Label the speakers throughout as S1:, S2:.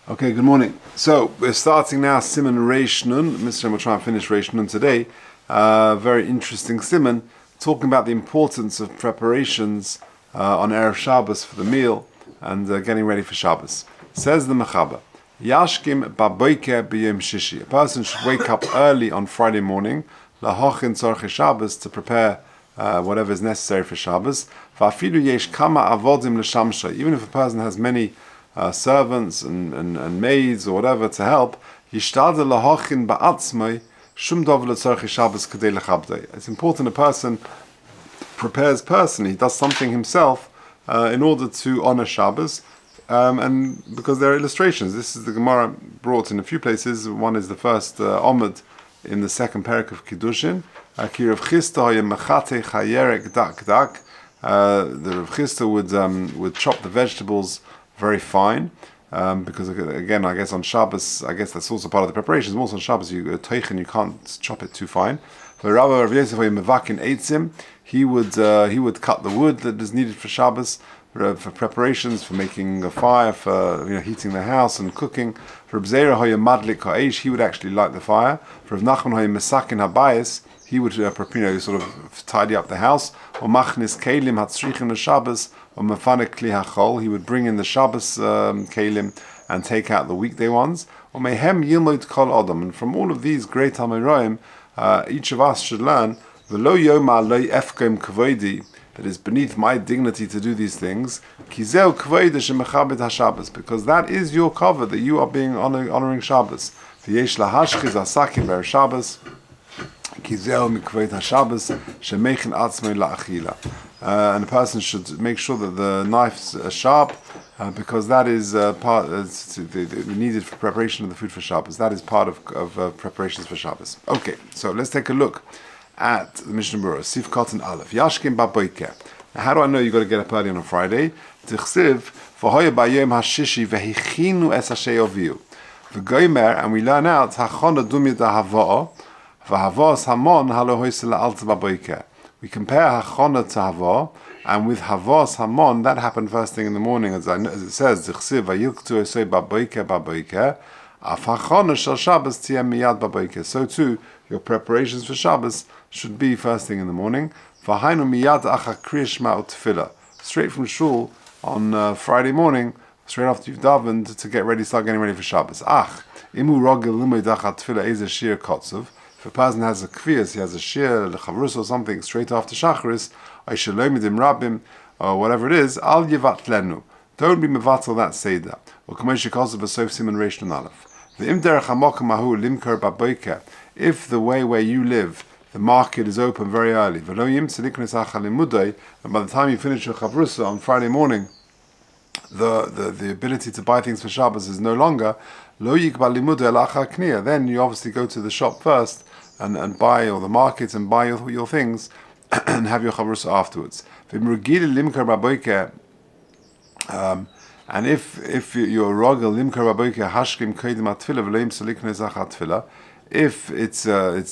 S1: Okay, good morning. So we're starting now Siman Reish Nun. Mr. will try and finish Reish Nun today. Very interesting Siman, talking about the importance of preparations on Erev Shabbos for the meal and getting ready for Shabbos. Says the Mechaber, Yashkim baboike b'yom shishi. A person should wake up early on Friday morning, lahochin tzorchei Shabbos, to prepare whatever is necessary for Shabbos. Va'afilu yesh kama avodim l'shamsha. Even if a person has many servants and maids or whatever to help, yishtadel lahochin ba'atzmai shum dov l'tzorchei Shabbos kedei lechabdei. It's important a person prepares personally, he does something himself in order to honor Shabbos. And because there are illustrations, this is the Gemara brought in a few places. One is the first Omid in the second parak of Kiddushin. The Rav Chisda would chop the vegetables very fine, because again, I guess on Shabbos, I guess that's also part of the preparations. Also on Shabbos, you can't chop it too fine. But Rabbi Rav Yosef Mevakin Eitzim, he would cut the wood that is needed for Shabbos, for preparations, for making a fire, for heating the house and cooking. For Reb Zera Hoya Madlik Ha'esh, he would actually light the fire. For Reb Nachman Hoya Mesakin Habayis, he would sort of tidy up the house. Or Machnis Kelim Hatzrichim Shabbos, or Mefanek Kli Hachol, he would bring in the Shabbos Kelim and take out the weekday ones. Or Mehem Yilmoid Kol Adam, and from all of these great Amoraim, each of us should learn V'lo Yoma Lo Efkem Kavoidi, that is beneath my dignity to do these things, Kizeu Kavoida Shemechabed HaShabbos, because that is your cover, that you are being honoring Shabbos. V'yesh Lahashchiz Asakim Ber Shabbos, Kizeu Mikvoid HaShabbos Shemechin Atzmei La'achila. And a person should make sure that the knives are sharp, because that is needed for preparation of the food for Shabbos. That is part of preparations for Shabbos. Okay, so let's take a look at the Mishnah Berurah, Sif Cotton Aleph. Yashkim baboike. Now, how do I know you've got to get up early on a Friday? Tichsiv v'hoya bayom hashishi v'hichinu es hasheyoviu. V'goymer, and we learn out hachona dumya da havoah v'havos hamon halo hoysel alta baboike. We compare hachona to havoah, and with havos hamon, that happened first thing in the morning, as it says, Tichsiv v'yilktu esoi baboike baboike. Af hachona shel Shabbos tiyem miyad baboike. So too, your preparations for Shabbos should be first thing in the morning. V'hainu miyad acha kriyishma utfila. Straight from shul on Friday morning, straight after you've davened, to get ready, start getting ready for Shabbos. Imu rogel limud acha tfila is a shir kotzuv. If a person has a kviyas, he has a shir, lechavurus or something, straight after Shacharis, aishalomidim rabim, or whatever it is, al yivat lenu. Don't be mevatel that seder. Or kamosh kotzuv b'sof siman reish nun aleph. V'im derech hamokem ahu limker baboike. If the way where you live, the market is open very early, and by the time you finish your chavrusa on Friday morning, the ability to buy things for Shabbos is no longer, then you obviously go to the shop first and buy, or the market, and buy your things and have your chavrusa afterwards. And if you're rogel limkar baboike hashkim kodim atfila v'leim salikne zachat tfila, if it's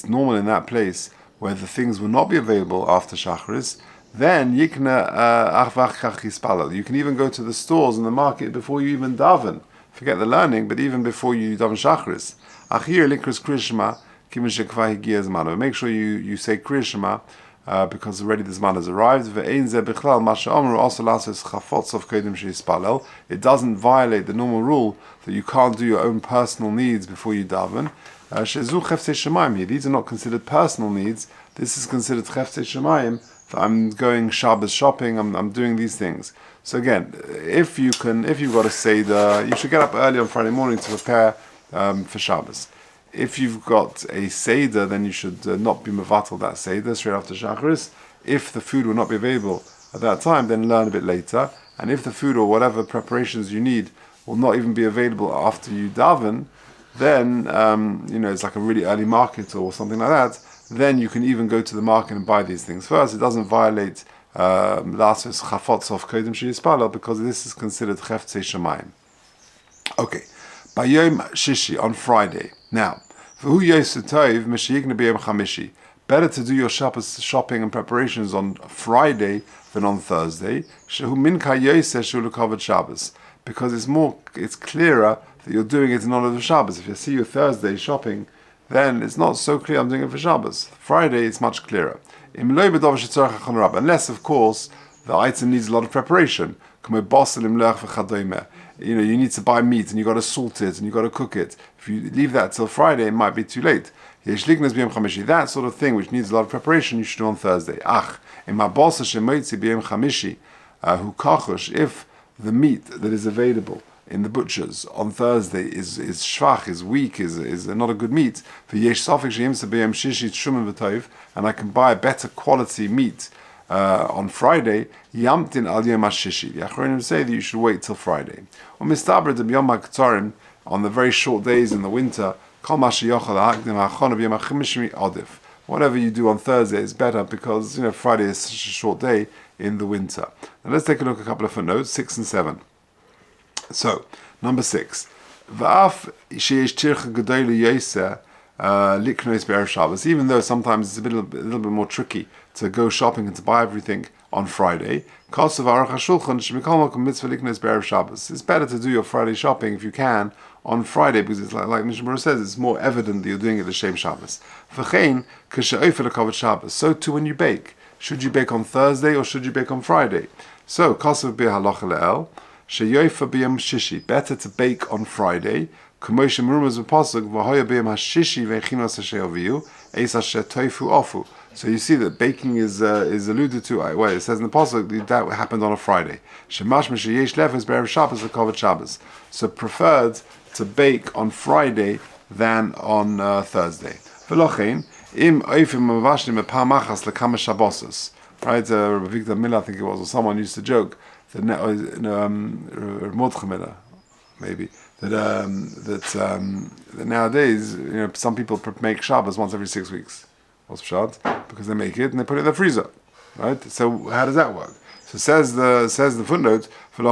S1: normal in that place where the things will not be available after Shacharis, then yikna achvach kach yispalel. You can even go to the stores and the market before you even daven. Forget the learning, but even before you daven Shacharis. Achir likras krishma kimin shekva higia zmano. Make sure you say krishma, because already the Zman has arrived. It doesn't violate the normal rule that you can't do your own personal needs before you daven. These are not considered personal needs. This is considered chefte shemayim. I'm going Shabbos shopping. I'm doing these things. So again, if you've got a seder, you should get up early on Friday morning to prepare for Shabbos. If you've got a seder, then you should not be mevatel that seder straight after Shacharis. If the food will not be available at that time, then learn a bit later. And if the food or whatever preparations you need will not even be available after you daven, then it's like a really early market or something like that. Then you can even go to the market and buy these things first. It doesn't violate lasos chafotzov kodim sheyispalel, because this is considered cheftei shemayim. Okay, bayom shishi on Friday. Now, better to do your Shabbos shopping and preparations on Friday than on Thursday. Because it's clearer that you're doing it in honor of Shabbos. If you see you Thursday shopping, then it's not so clear I'm doing it for Shabbos. Friday, it's much clearer. Unless, of course, the item needs a lot of preparation. You need to buy meat and you got to salt it and you got to cook it. If you leave that till Friday, it might be too late. That sort of thing which needs a lot of preparation, you should do on Thursday. If the meat that is available in the butchers on Thursday is shvach, is weak, is not a good meat, and I can buy a better quality meat on Friday, yamtin al yom hashishi. The Achronim say that you should wait till Friday. On the very short days in the winter, whatever you do on Thursday is better because Friday is such a short day in the winter. Now let's take a look at a couple of footnotes, 6 and 7. So, number 6. Even though sometimes it's a little bit more tricky to go shopping and to buy everything on Friday, it's better to do your Friday shopping if you can on Friday, because it's like Mishnah says, it's more evident that you're doing it l'shem Shabbos. So too when you bake. Should you bake on Thursday or should you bake on Friday? So, better to bake on Friday. So you see that baking is alluded to. Well, it says in the pasuk that happened on a Friday. So preferred to bake on Friday than on Thursday. Right? Rabbi Victor Miller, I think it was, or someone used to joke that maybe that nowadays some people make Shabbos once every 6 weeks. What's pshat? Because they make it and they put it in the freezer, right? So how does that work? So says the footnote, and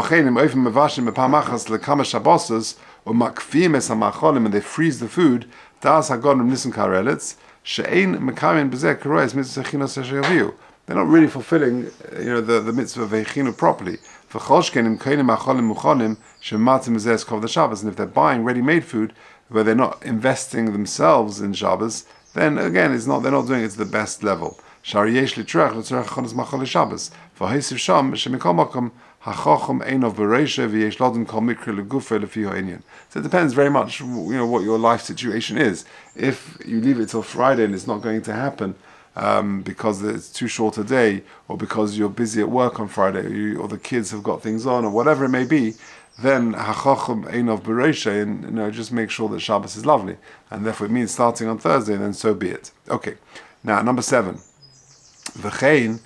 S1: they freeze the food. They're not really fulfilling, the mitzvah of veichinu properly. And if they're buying ready-made food where they're not investing themselves in Shabbos, then again, they're not doing it to the best level. So it depends very much, what your life situation is. If you leave it till Friday and it's not going to happen, because it's too short a day, or because you're busy at work on Friday, or the kids have got things on, or whatever it may be, then hachacham einov bereisha, and just make sure that Shabbos is lovely, and therefore it means starting on Thursday. Then so be it. Okay, now number 7. V'chein,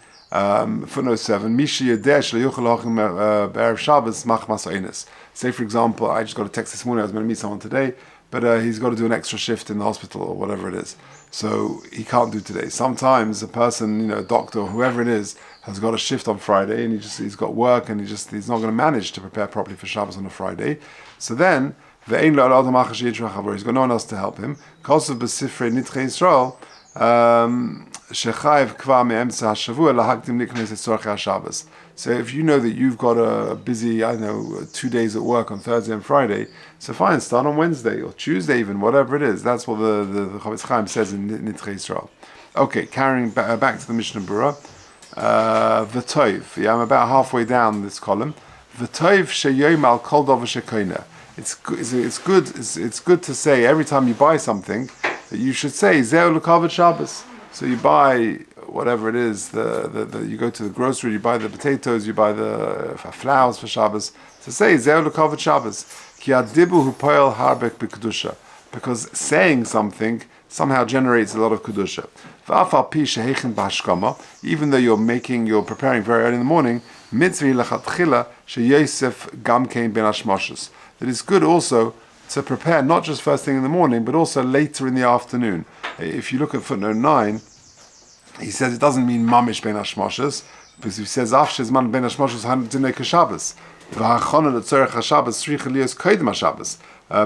S1: footnote 7. Mishi yedeh shelo yuchel be'erev Shabbos machmas oines. Say for example, I just got a text this morning. I was going to meet someone today, but he's got to do an extra shift in the hospital or whatever it is. So he can't do today. Sometimes a person, a doctor or whoever it is, has got a shift on Friday and he's got work and he's not going to manage to prepare properly for Shabbos on a Friday. So then, he's got no one else to help him. So if you know that you've got a busy, 2 days at work on Thursday and Friday, so fine, start on Wednesday or Tuesday even, whatever it is. That's what the Chaim says in Nitrei Yisrael. Okay, carrying back to the Mishnah Berurah. V'toiv. Yeah, I'm about halfway down this column. V'toiv sheyom al kol dover shekoineh. It's good to say every time you buy something that you should say Zeu l'kavod Shabbos. So you buy whatever it is, you go to the grocery, you buy the potatoes, you buy the flowers for Shabbos. To say Zeu l'kavod Shabbos. Ki adibu hu poel harbek b'kedusha. Because saying something somehow generates a lot of kedusha. V'afal pi shehechen b'hashkama. Even though you're preparing very early in the morning, mitzvah lechatchila sheyosef gamkein ben hashmoshes. That it's good also to prepare not just first thing in the morning, but also later in the afternoon. If you look at footnote 9, he says it doesn't mean mamish ben hashmoshes, because he says afshez man ben hashmoshes dinei kashabbos. V'hachana letzorech hashabbos tzricha lios koydem hashabbos.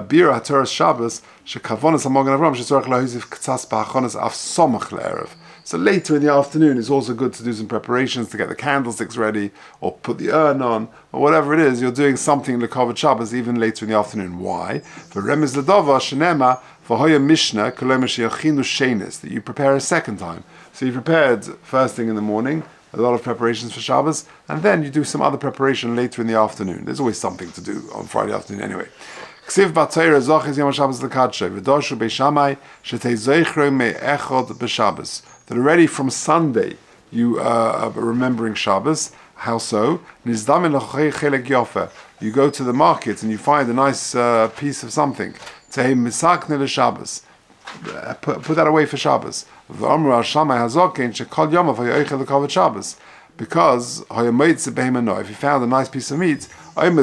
S1: Bira hatoras Shabbos shekavonas hamogen avram shetzorech lahizif k'tzas b'hachonas af somach le'erev. So So later in the afternoon, it's also good to do some preparations to get the candlesticks ready, or put the urn on, or whatever it is. You're doing something l'kavod Shabbos even later in the afternoon. Why? For remez ledova shenema v'hoya mishnah kolem she'achinu shenis, that you prepare a second time. So you prepared first thing in the morning, a lot of preparations for Shabbos, and then you do some other preparation later in the afternoon. There's always something to do on Friday afternoon anyway. Ksiv b'Torah zoches yom Shabbos l'kadshe v'doshu beishamai shetei zeichro me'echod b'Shabbos. That already from Sunday you are remembering Shabbos. How so? Nizdamin l'chei chelek yofer. You go to the market and you find a nice piece of something. Tehei misakne l'Shabbos. Put that away for Shabbos. Because if he found a nice piece of meat, and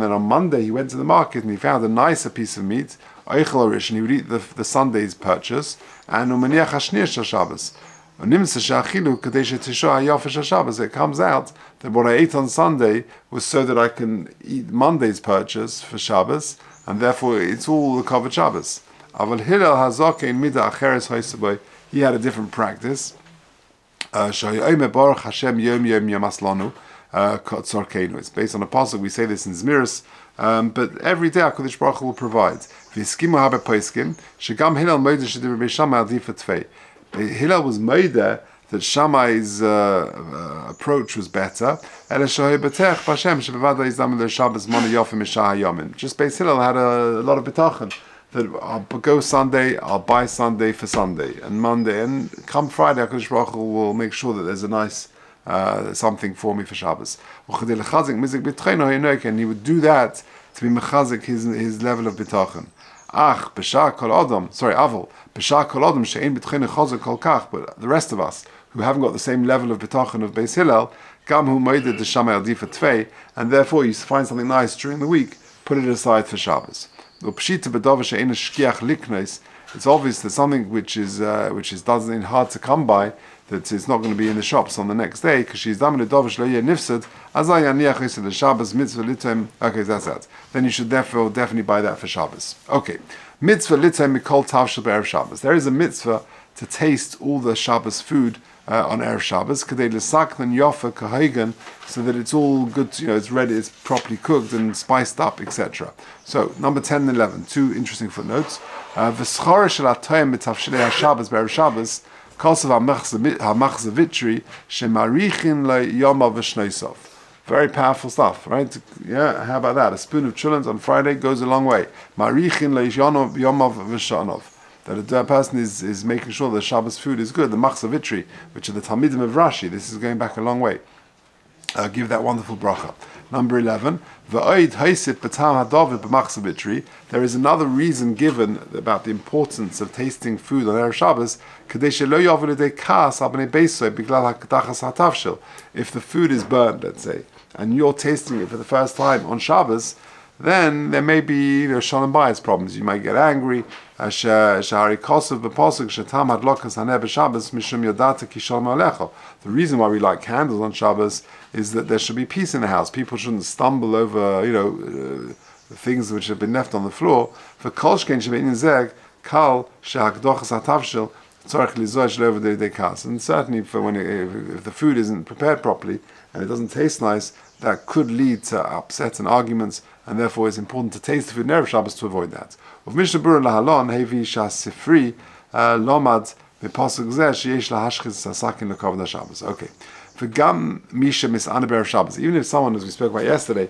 S1: then on Monday he went to the market and he found a nicer piece of meat, and he would eat the Sunday's purchase, and it comes out that what I ate on Sunday was so that I can eat Monday's purchase for Shabbos, and therefore it's all the covered Shabbos. He had a different practice. It's based on a pasuk. We say this in Zmiris, but every day HaKadosh Baruch Hu will provide. Hillel was made there that Shammai's approach was better. Just Beis Hillel had a lot of bitachon that I'll go Sunday, I'll buy Sunday for Sunday, and Monday, and come Friday, HaKadosh Baruch Hu will make sure that there's a nice something for me for Shabbos. And he would do that to be mechazik his level of bitachon. But the rest of us who haven't got the same level of bitachon of Beis Hillel, and therefore you find something nice during the week, put it aside for Shabbos. It's obvious that something which is doesn't hard to come by, that it's not going to be in the shops on the next day, because she's done nifsad. Okay, that's that. Then you should definitely buy that for Shabbos. Okay, mitzvah litem mikol tavshel be'erev Shabbos. There is a mitzvah to taste all the Shabbos food on erev Shabbos, kadei l'saklen yofa kahagan, so that it's all good. It's ready, it's properly cooked and spiced up, etc. So number 10 and 11, two interesting footnotes. V'schara shel atayim b'tavshelei haShabbos be'erev Shabbos. Very powerful stuff, right? Yeah, how about that? A spoon of chulent on Friday goes a long way. That a person is making sure the Shabbos food is good. The machzavitri, which are the Talmidim of Rashi, this is going back a long way. Give that wonderful bracha. Number 11, there is another reason given about the importance of tasting food on Erev Shabbos. If the food is burnt, let's say, and you're tasting it for the first time on Shabbos, then there may be shalom bayis problems. You might get angry. The reason why we light candles on Shabbos is that there should be peace in the house. People shouldn't stumble over, things which have been left on the floor. For kolshkein shebein zeg kal shehakdochas hatavshel tzarich lizoy shelo over the kas. And certainly, for if the food isn't prepared properly and it doesn't taste nice, that could lead to upsets and arguments, and therefore it's important to taste the food in Erev Shabbos to avoid that. Of Mishnah Berurah Lahalon hevi shasifri lomad mepasuk zeh sheyesh lahashchis sasakin lekavod Shabbos. Okay. V'gam misha mis'ana b'erev Shabbos. Even if someone, as we spoke about yesterday,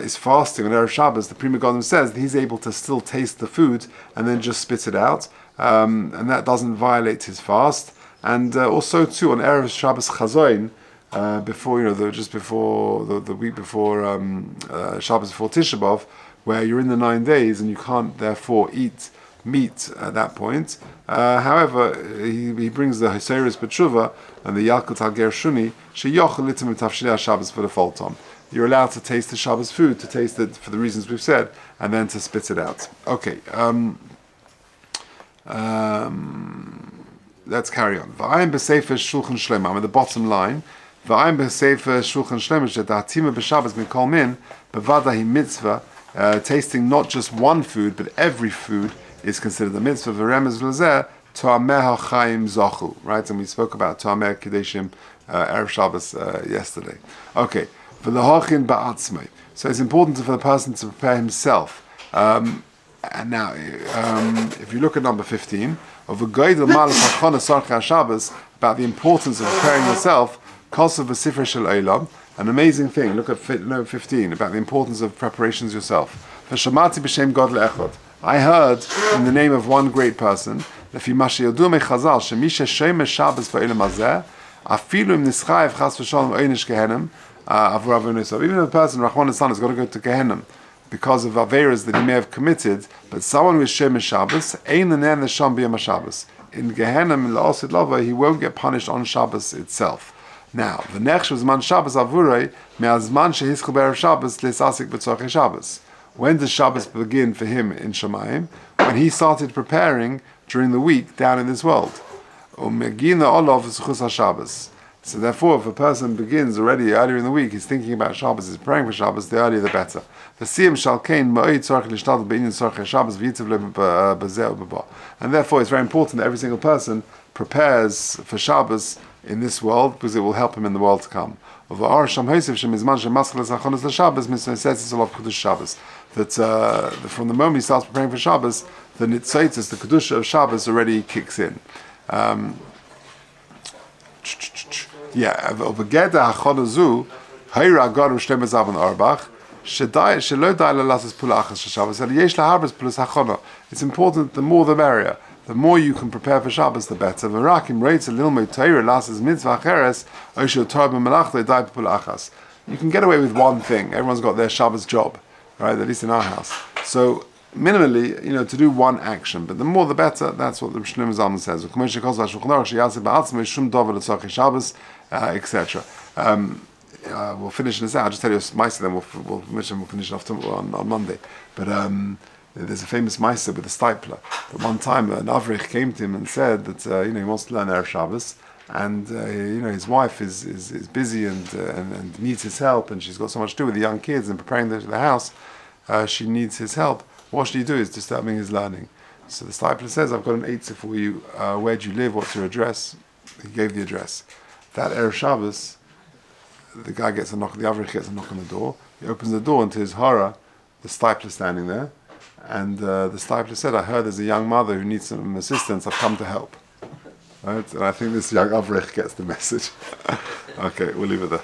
S1: is fasting on Erev Shabbos, the Pri Megadim says that he's able to still taste the food and then just spit it out, and that doesn't violate his fast. And also too on Erev Shabbos Chazoin, before the week before Shabbos before Tisha B'av, where you're in the 9 days and you can't therefore eat meat at that point. However, he brings the Haseris B'tshuva and the Yalkut Hager Shuni sheyochel litem tafshilei Shabbos for the full time. You're allowed to taste the Shabbos food, to taste it for the reasons we've said, and then to spit it out. Okay. Let's carry on. V'ayim b'sefer shulchan shleim. I'm at the bottom line. V'ayim b'sefer shulchan shleim that the hatima b'Shabbos mikol min b'vadahi mitzvah. Tasting not just one food but every food is considered a mitzvah. V'remez l'zeh To'ameh Chaim Zochu, right? And we spoke about To'ameh Kedeshim Erev Shabbos yesterday. Okay, for the Hochin Ba'atzmei. So it's important for the person to prepare himself. And now, if you look at number 15, of a Geidel Malach HaChona Sarcha Shabbos, about the importance of preparing yourself, Kosav V'Sifra Shel Eilam, an amazing thing. Look at note 15, about the importance of preparations yourself. V'Shamati B'Shem Godel Echad. I heard in the name of one great person, לפי מה שידוע מחז"ל, שמי ששומר שבת בעולם הזה, אפילו אם נסחייב חס ושלום עונש גהנם, עבור עוונותיו. Even if a person, Rahman Hassan, has got to go to Gehenna because of averas that he may have committed, but someone who is shomer Shabbos, ein l'nen l'sham b'yom Shabbos. In Gehenna, l'osid lava, he won't get punished on Shabbos itself. Now, the next zman Shabbos avurei, me'azman shehischel b'erev Shabbos l'sasik b'tzorchei Shabbos. When does Shabbos begin for him in Shamayim? When he started preparing during the week down in this world. So therefore, if a person begins already earlier in the week, he's thinking about Shabbos, he's praying for Shabbos, the earlier the better. And therefore, it's very important that every single person prepares for Shabbos in this world, because it will help him in the world to come. That from the moment he starts preparing for Shabbos, the nitzaitis, the kedusha of Shabbos already kicks in. It's important, the more the merrier. The more you can prepare for Shabbos, the better. You can get away with one thing. Everyone's got their Shabbos job, right? At least in our house. So minimally, to do one action, but the more the better. That's what the Shlomo Zalman says. Etc. We'll finish this out. I'll just tell you a ma'aser, then we'll finish it off on Monday. But there's a famous ma'aser with a stipler. But one time an avrich came to him and said that he wants to learn Erev Shabbos, and his wife is busy and needs his help, and she's got so much to do with the young kids and preparing the house. She needs his help. What should he do? Is disturbing his learning. So the stipler says, "I've got an eitzah for you. Where do you live? What's your address?" He gave the address. That Erev Shabbos, the guy gets a knock. The avrich gets a knock on the door. He opens the door, and to his horror, the stipler standing there. And the stipler said, "I heard there's a young mother who needs some assistance. I've come to help." Right? And I think this young avrich gets the message. Okay, we'll leave it there.